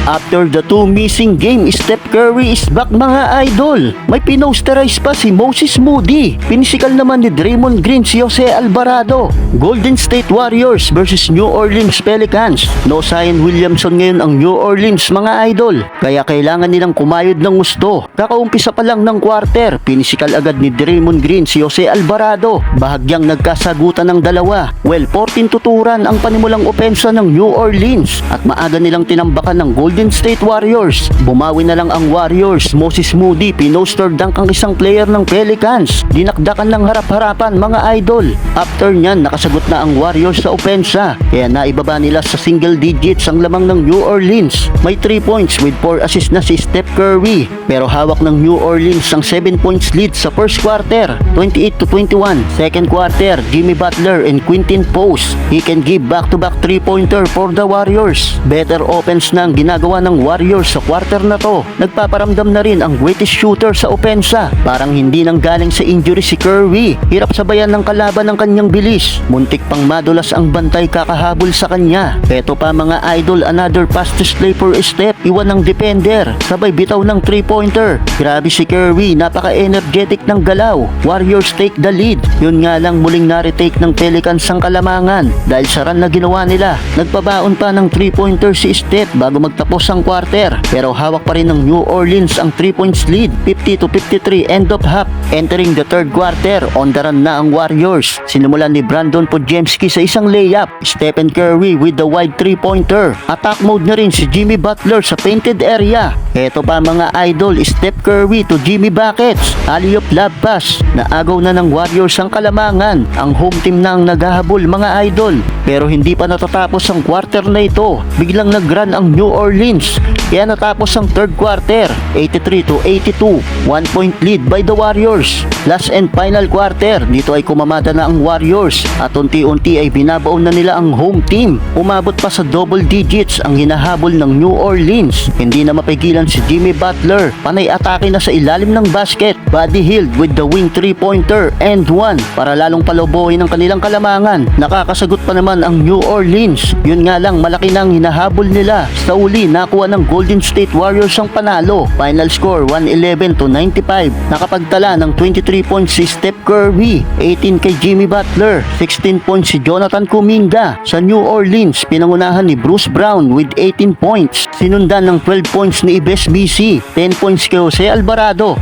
After the two missing game, Steph Curry is back mga idol. May pinosterize pa si Moses Moody. Pinisikal naman ni Draymond Green si Jose Alvarado. Golden State Warriors versus New Orleans Pelicans. No Zion Williamson ngayon ang New Orleans mga idol. Kaya kailangan nilang kumayod ng gusto. Kakaumpisa pa lang ng quarter, pinisikal agad ni Draymond Green si Jose Alvarado. Bahagyang nagkasagutan ng dalawa. Well, 14 tuturan ang panimulang opensa ng New Orleans at maaga nilang tinambakan ng Golden State Warriors. Bumawi na lang ang Warriors. Moses Moody pinoster dunk ang isang player ng Pelicans. Dinakdakan ng harap-harapan mga idol. After nyan, nakasagot na ang Warriors sa opensa. Kaya naibaba nila sa single digits ang lamang ng New Orleans. May 3 points with 4 assists na si Steph Curry. Pero hawak ng New Orleans ang 7 points lead sa first quarter, 28-21. Second quarter, Jimmy Butler and Quinton Post. He can give back-to-back 3-pointer for the Warriors. Better offense na ang ginagawa ng Warriors sa quarter na to. Nagpaparamdam na rin ang greatest shooter sa opensa. Parang hindi nang galing sa injury si Curry. Hirap sabayan ng kalaban ng kanyang bilis. Muntik pang madulas ang bantay kakahabol sa kanya. Eto pa mga idol, another pass to slay for Steph. Iwan ng defender. Sabay bitaw ng 3-pointer. Grabe si Curry, napaka-energetic ng galaw. Warriors take the lead. Yun nga lang, muling na-retake ng Pelicans ang kalamangan dahil sa run na ginawa nila. Nagpabaon pa ng 3-pointer si Steph bago magtapos ang quarter. Pero hawak pa rin ng New Orleans ang 3 points lead, 50-53 end of half. Entering the third quarter, on the run na ang Warriors. Sinimulan ni Brandon Podziemski sa isang layup. Stephen Curry with the wide 3-pointer. Attack mode na rin si Jimmy Butler sa painted area. Eto pa mga idol, Steph Curry to Jimmy Buckets. Alley-oop lob pass. Naagaw na ng Warriors ang kalamangan. Ang home team na ang naghahabol mga idol. Pero hindi pa natatapos ang quarter na ito. Biglang nag-run ang New Orleans. Kaya natapos ang third quarter, 83-82. 1 point lead by the Warriors. Last and final quarter, dito ay kumamada na ang Warriors at unti-unti ay binabaon na nila ang home team. Umabot pa sa double digits ang hinahabol ng New Orleans. Hindi na mapigilan si Jimmy Butler. Panay atake na sa ilalim ng basket. Buddy Hield with the wing 3-pointer and 1 para lalong palobohin ang kanilang kalamangan. Nakakasagot pa naman ang New Orleans. Yun nga lang, malaki na ang hinahabol nila. Sa uli, nakuha ng Golden State Warriors ang panalo. Final score 111-95. Nakapagtala ng 23 points si Steph Curry, 18 kay Jimmy Butler, 16 points si Jonathan Kuminga. Sa New Orleans, pinangunahan ni Bruce Brown with 18 points. Sinundan ng 12 points ni Ibes BC, 10 points kay Jose Alvarado,